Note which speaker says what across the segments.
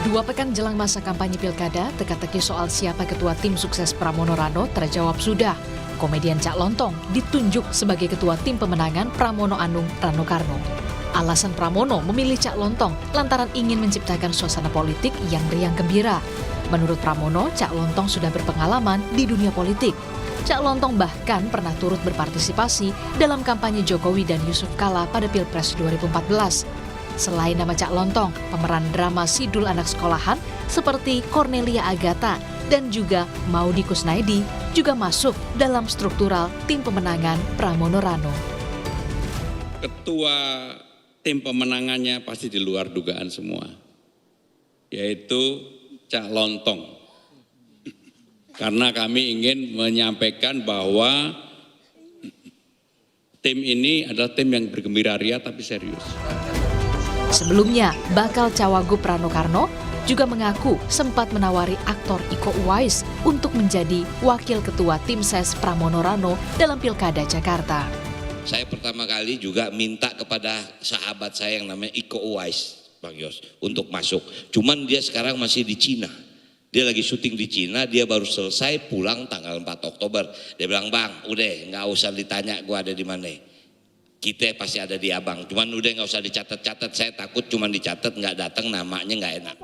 Speaker 1: 2 pekan jelang masa kampanye pilkada, teka-teki soal siapa ketua tim sukses Pramono Rano terjawab sudah. Komedian Cak Lontong ditunjuk sebagai ketua tim pemenangan Pramono Anung Rano Karno. Alasan Pramono memilih Cak Lontong lantaran ingin menciptakan suasana politik yang riang gembira. Menurut Pramono, Cak Lontong sudah berpengalaman di dunia politik. Cak Lontong bahkan pernah turut berpartisipasi dalam kampanye Jokowi dan Yusuf Kala pada Pilpres 2014. Selain nama Cak Lontong, pemeran drama Sidul anak sekolahan seperti Cornelia Agatha dan juga Maudy Kusnaedi juga masuk dalam struktural tim pemenangan Pramono Rano.
Speaker 2: Ketua tim pemenangannya pasti di luar dugaan semua, yaitu Cak Lontong. Karena kami ingin menyampaikan bahwa tim ini adalah tim yang bergembira ria tapi serius.
Speaker 1: Sebelumnya, bakal cawagup Rano Karno juga mengaku sempat menawari aktor Iko Uwais untuk menjadi wakil ketua tim ses Pramono Rano dalam Pilkada Jakarta.
Speaker 3: Saya pertama kali juga minta kepada sahabat saya yang namanya Iko Uwais, Bang Yos, untuk masuk. Cuman dia sekarang masih di Cina. Dia lagi syuting di Cina, dia baru selesai pulang tanggal 4 Oktober. Dia bilang, "Bang, udah nggak usah ditanya gua ada di mana. Kita pasti ada di abang, cuman udah nggak usah dicatat-catat, saya takut cuman dicatat nggak datang namanya nggak enak."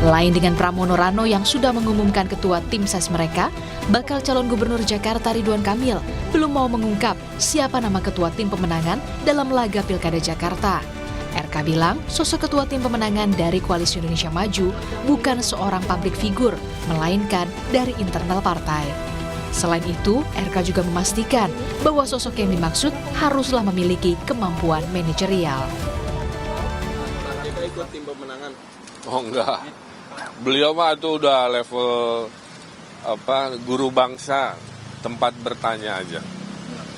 Speaker 1: Lain dengan Pramono Rano yang sudah mengumumkan ketua tim ses mereka, bakal calon gubernur Jakarta Ridwan Kamil belum mau mengungkap siapa nama ketua tim pemenangan dalam laga Pilkada Jakarta. RK bilang sosok ketua tim pemenangan dari Koalisi Indonesia Maju bukan seorang publik figur, melainkan dari internal partai. Selain itu, RK juga memastikan bahwa sosok yang dimaksud haruslah memiliki kemampuan manajerial.
Speaker 4: Kita ikut tim pemenangan.
Speaker 5: Oh enggak, beliau mah itu udah level guru bangsa, tempat bertanya aja.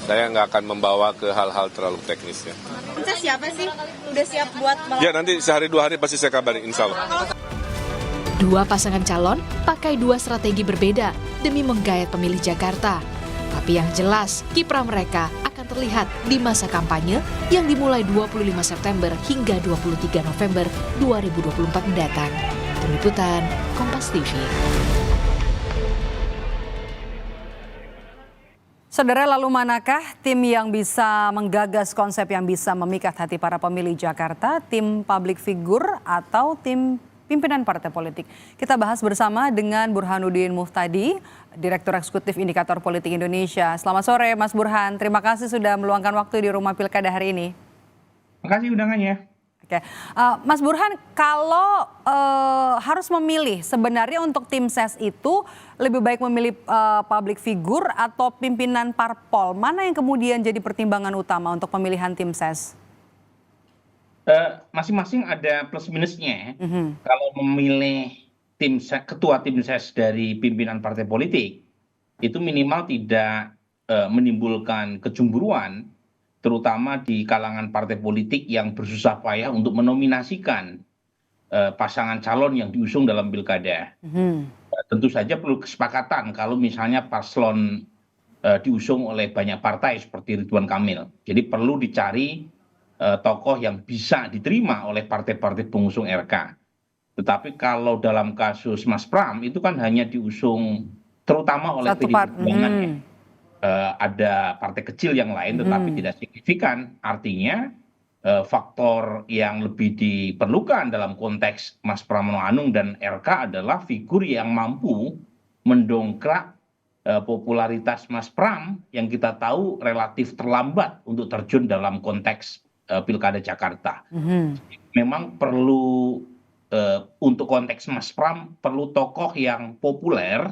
Speaker 5: Saya nggak akan membawa ke hal-hal terlalu teknisnya.
Speaker 6: Saya siapa sih? Udah siap buat
Speaker 5: Ya nanti sehari 2 hari pasti saya kabarin, insya Allah.
Speaker 1: Dua pasangan calon pakai dua strategi berbeda demi menggayat pemilih Jakarta. Tapi yang jelas, kiprah mereka akan terlihat di masa kampanye yang dimulai 25 September hingga 23 November 2024 mendatang. Tim Liputan, Kompas TV.
Speaker 7: Saudara, lalu manakah tim yang bisa menggagas konsep yang bisa memikat hati para pemilih Jakarta? Tim public figure atau tim pimpinan partai politik? Kita bahas bersama dengan Burhanuddin Muftadi, Direktur Eksekutif Indikator Politik Indonesia. Selamat sore Mas Burhan, terima kasih sudah meluangkan waktu di Rumah Pilkada hari ini.
Speaker 8: Terima kasih undangannya.
Speaker 7: Oke, Mas Burhan, kalau harus memilih sebenarnya untuk tim ses itu lebih baik memilih public figure atau pimpinan parpol, mana yang kemudian jadi pertimbangan utama untuk pemilihan tim ses?
Speaker 8: Masing-masing ada plus minusnya. Kalau memilih ketua tim ses dari pimpinan partai politik, itu minimal tidak menimbulkan kecemburuan, terutama di kalangan partai politik yang bersusah payah untuk menominasikan pasangan calon yang diusung dalam pilkada. Tentu saja perlu kesepakatan kalau misalnya paslon diusung oleh banyak partai seperti Ridwan Kamil. Jadi perlu dicari tokoh yang bisa diterima oleh partai-partai pengusung RK. Tetapi kalau dalam kasus Mas Pram itu kan hanya diusung terutama oleh PDI Perjuangan. Ada partai kecil yang lain tetapi tidak signifikan. Artinya faktor yang lebih diperlukan dalam konteks Mas Pramono Anung dan RK adalah figur yang mampu mendongkrak popularitas Mas Pram yang kita tahu relatif terlambat untuk terjun dalam konteks Pilkada Jakarta. Memang perlu untuk konteks Mas Pram perlu tokoh yang populer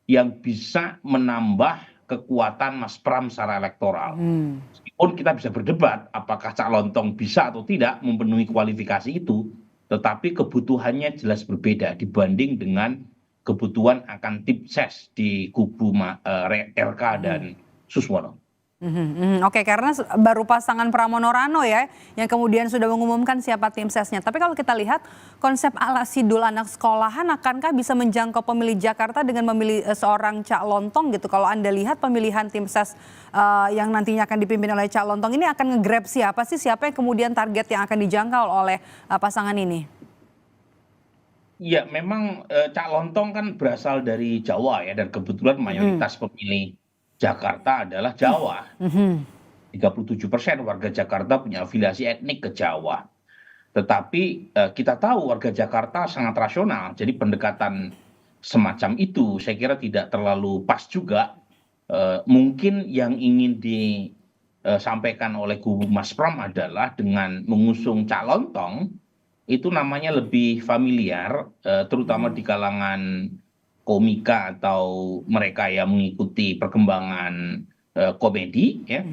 Speaker 8: yang bisa menambah kekuatan Mas Pram secara elektoral. Meskipun kita bisa berdebat apakah Cak Lontong bisa atau tidak memenuhi kualifikasi itu, tetapi kebutuhannya jelas berbeda dibanding dengan kebutuhan akan tim ses di kubu RK dan Suswono.
Speaker 7: Oke, karena baru pasangan Pramono Rano ya yang kemudian sudah mengumumkan siapa tim sesnya. Tapi kalau kita lihat konsep ala Sidul anak sekolahan, akankah bisa menjangkau pemilih Jakarta dengan memilih seorang Cak Lontong gitu? Kalau Anda lihat pemilihan tim ses yang nantinya akan dipimpin oleh Cak Lontong ini akan nge-grab siapa sih? Siapa yang kemudian target yang akan dijangkau oleh pasangan ini?
Speaker 8: Ya, memang Cak Lontong kan berasal dari Jawa ya, dan kebetulan mayoritas pemilih Jakarta adalah Jawa. 37% warga Jakarta punya afiliasi etnik ke Jawa. Tetapi kita tahu warga Jakarta sangat rasional, jadi pendekatan semacam itu saya kira tidak terlalu pas juga. Mungkin yang ingin disampaikan oleh kubu Mas Pram adalah dengan mengusung Cak Lontong, itu namanya lebih familiar, terutama di kalangan komika atau mereka yang mengikuti perkembangan komedi, ya.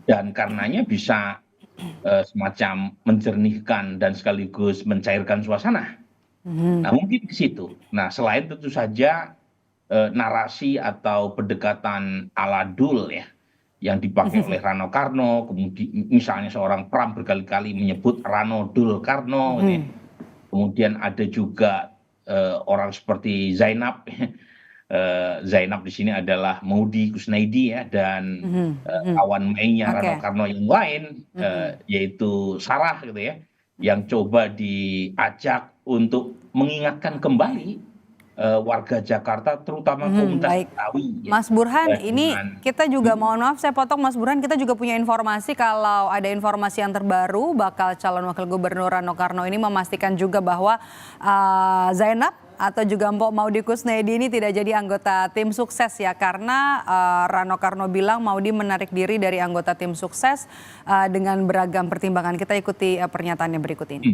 Speaker 8: Dan karenanya bisa semacam menjernihkan dan sekaligus mencairkan suasana. Nah, mungkin di situ. Nah, selain tentu saja narasi atau pendekatan ala Dul ya, yang dipakai oleh Rano Karno, kemudian misalnya seorang Pram berkali-kali menyebut Rano Dul Karno, ya. Kemudian ada juga orang seperti Zainab. Zainab di sini adalah Maudy Kusnaidi ya, dan kawan mainnya Rano Karno yang lain, yaitu Sarah gitu ya, yang coba diajak untuk mengingatkan kembali warga Jakarta, terutama komunitas Betawi. Ya.
Speaker 7: Mas Burhan, ini kita juga mohon maaf saya potong Mas Burhan, kita juga punya informasi kalau ada informasi yang terbaru bakal calon wakil gubernur Rano Karno ini memastikan juga bahwa Zainab atau juga Mpok Maudy Kusnaidi ini tidak jadi anggota tim sukses ya, karena Rano Karno bilang Maudy menarik diri dari anggota tim sukses dengan beragam pertimbangan. Kita ikuti pernyataannya berikut ini.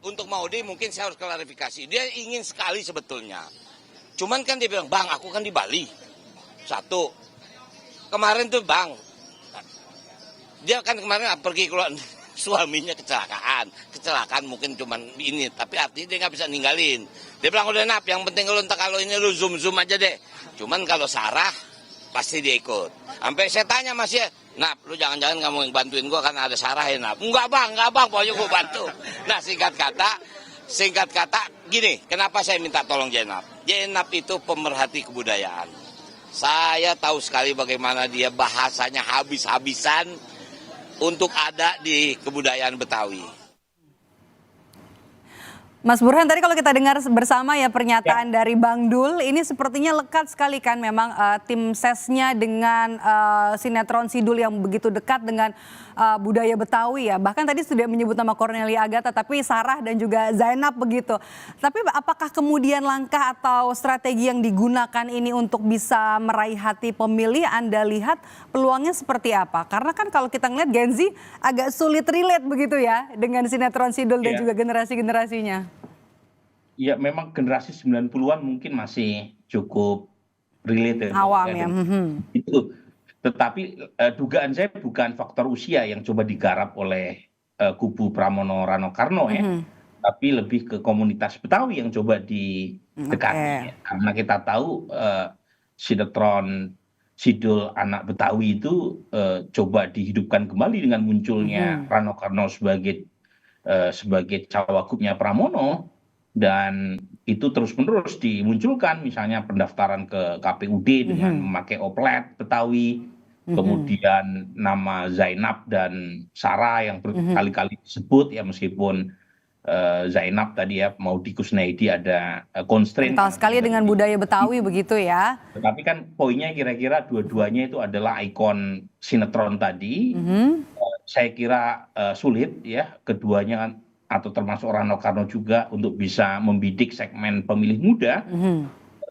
Speaker 3: Untuk Maudy mungkin saya harus klarifikasi. Dia ingin sekali sebetulnya. Cuman kan dia bilang, Bang aku kan di Bali. Satu. Kemarin tuh Bang. Dia kan kemarin pergi keluar, suaminya kecelakaan. Kecelakaan mungkin cuman ini. Tapi artinya dia nggak bisa ninggalin. Dia bilang udah Nap, yang penting kalau ini lu zoom aja deh. Cuman kalau Sarah pasti dia ikut. Sampai saya tanya Mas ya, Nap, lu jangan-jangan kamu yang bantuin gua karena ada Sarah ya Nap. Enggak bang, pokoknya gua bantu. Nah singkat kata gini, kenapa saya minta tolong Zainab? Zainab itu pemerhati kebudayaan. Saya tahu sekali bagaimana dia bahasanya habis-habisan untuk ada di kebudayaan Betawi.
Speaker 7: Mas Burhan, tadi kalau kita dengar bersama ya pernyataan dari Bang Dul, ini sepertinya lekat sekali kan memang tim sesnya dengan sinetron Sidul yang begitu dekat dengan budaya Betawi ya. Bahkan tadi sudah menyebut nama Cornelia Agatha, tapi Sarah dan juga Zainab begitu. Tapi apakah kemudian langkah atau strategi yang digunakan ini untuk bisa meraih hati pemilih, Anda lihat peluangnya seperti apa? Karena kan kalau kita ngeliat Gen Z agak sulit relate begitu ya dengan sinetron Sidul dan juga generasi-generasinya.
Speaker 8: Ya memang generasi 90-an mungkin masih cukup relate.
Speaker 7: Awam ya.
Speaker 8: Itu. Tetapi dugaan saya bukan faktor usia yang coba digarap oleh kubu Pramono Rano Karno ya. Tapi lebih ke komunitas Betawi yang coba didekati. Ya. Karena kita tahu sinetron Sidul anak Betawi itu coba dihidupkan kembali dengan munculnya Rano Karno sebagai cawagupnya Pramono. Dan itu terus-menerus dimunculkan, misalnya pendaftaran ke KPUD dengan memakai oplet Betawi, kemudian nama Zainab dan Sarah yang berkali-kali disebut ya, meskipun Zainab tadi ya Maudy Kusnaidi ada constraint.
Speaker 7: Kental sekali dengan budaya Betawi begitu ya.
Speaker 8: Tetapi kan poinnya kira-kira dua-duanya itu adalah ikon sinetron tadi. Saya kira sulit ya keduanya atau termasuk Rano Karno juga untuk bisa membidik segmen pemilih muda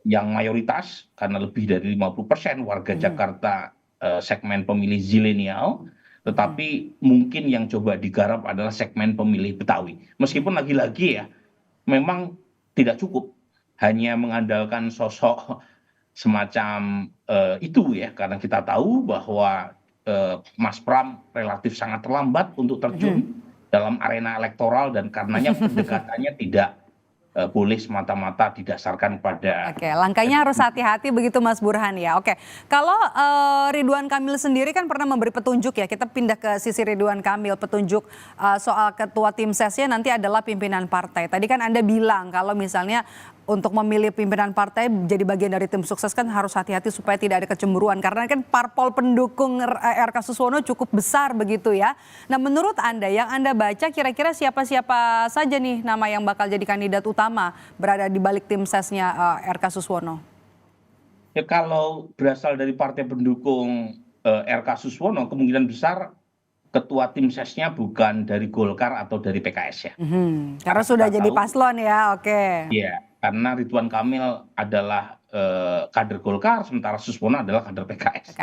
Speaker 8: yang mayoritas karena lebih dari 50% warga Jakarta segmen pemilih zilenial, tetapi mungkin yang coba digarap adalah segmen pemilih Betawi. Meskipun lagi-lagi ya memang tidak cukup hanya mengandalkan sosok semacam itu ya, karena kita tahu bahwa Mas Pram relatif sangat terlambat untuk terjun dalam arena elektoral dan karenanya pendekatannya tidak boleh semata-mata didasarkan pada.
Speaker 7: Oke, langkahnya harus hati-hati begitu Mas Burhan ya. Oke, kalau Ridwan Kamil sendiri kan pernah memberi petunjuk ya, kita pindah ke sisi Ridwan Kamil, petunjuk soal ketua tim sesnya nanti adalah pimpinan partai. Tadi kan Anda bilang kalau misalnya untuk memilih pimpinan partai jadi bagian dari tim sukses kan harus hati-hati supaya tidak ada kecemburuan. Karena kan parpol pendukung RK Suswono cukup besar begitu ya. Nah menurut Anda, yang Anda baca kira-kira siapa-siapa saja nih nama yang bakal jadi kandidat utama berada di balik tim sesnya RK Suswono?
Speaker 8: Ya kalau berasal dari partai pendukung RK Suswono, kemungkinan besar ketua tim sesnya bukan dari Golkar atau dari PKS ya.
Speaker 7: Karena sudah jadi paslon ya, oke.
Speaker 8: Iya, karena Ridwan Kamil adalah kader Golkar, sementara Suswono adalah kader PKS.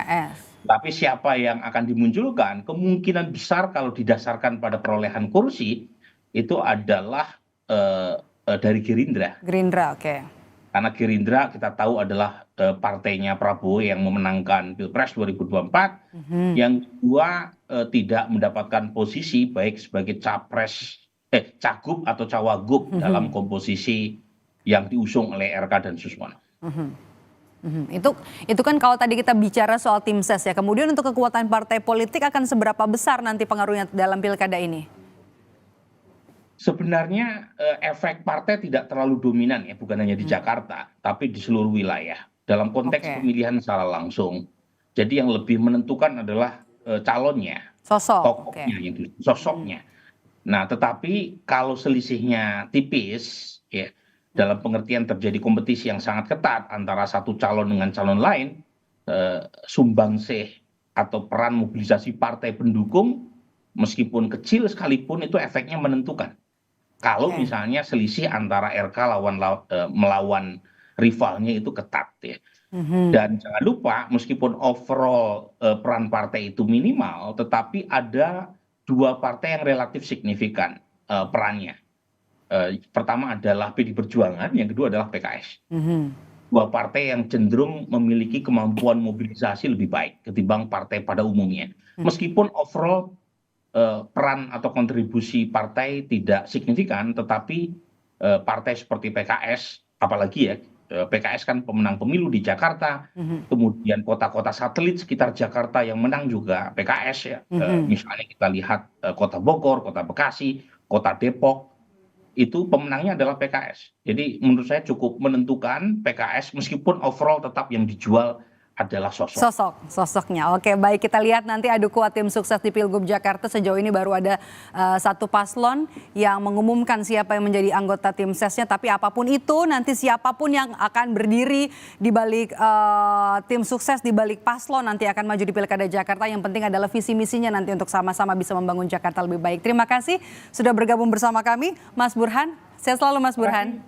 Speaker 8: Tapi siapa yang akan dimunculkan, kemungkinan besar kalau didasarkan pada perolehan kursi, itu adalah dari Gerindra.
Speaker 7: Gerindra, oke.
Speaker 8: Karena Gerindra kita tahu adalah partainya Prabowo yang memenangkan Pilpres 2024. Yang kedua tidak mendapatkan posisi baik sebagai cagup atau cawagup dalam komposisi yang diusung oleh RK dan Suswono.
Speaker 7: Itu kan kalau tadi kita bicara soal tim ses ya. Kemudian untuk kekuatan partai politik akan seberapa besar nanti pengaruhnya dalam pilkada ini?
Speaker 8: Sebenarnya efek partai tidak terlalu dominan ya, bukan hanya di Jakarta, tapi di seluruh wilayah. Dalam konteks pemilihan secara langsung. Jadi yang lebih menentukan adalah calonnya, tokohnya, sosoknya. Nah, tetapi kalau selisihnya tipis, ya, dalam pengertian terjadi kompetisi yang sangat ketat antara satu calon dengan calon lain, sumbangsih atau peran mobilisasi partai pendukung, meskipun kecil sekalipun itu efeknya menentukan. Kalau misalnya selisih antara RK melawan rivalnya itu ketat ya. Dan jangan lupa meskipun overall peran partai itu minimal, tetapi ada dua partai yang relatif signifikan perannya. Pertama adalah PD Perjuangan, yang kedua adalah PKS. Dua partai yang cenderung memiliki kemampuan mobilisasi lebih baik ketimbang partai pada umumnya. Meskipun overall peran atau kontribusi partai tidak signifikan, tetapi partai seperti PKS, apalagi ya, PKS kan pemenang pemilu di Jakarta, kemudian kota-kota satelit sekitar Jakarta yang menang juga PKS ya. Misalnya kita lihat kota Bogor, kota Bekasi, kota Depok, itu pemenangnya adalah PKS. Jadi menurut saya cukup menentukan PKS meskipun overall tetap yang dijual adalah
Speaker 7: sosoknya. Oke, baik, kita lihat nanti adu kuat tim sukses di Pilgub Jakarta. Sejauh ini baru ada satu paslon yang mengumumkan siapa yang menjadi anggota tim sesnya. Tapi apapun itu, nanti siapapun yang akan berdiri di balik tim sukses, di balik paslon nanti akan maju di Pilkada Jakarta. Yang penting adalah visi misinya nanti untuk sama-sama bisa membangun Jakarta lebih baik. Terima kasih sudah bergabung bersama kami, Mas Burhan. Sehat selalu Mas Burhan.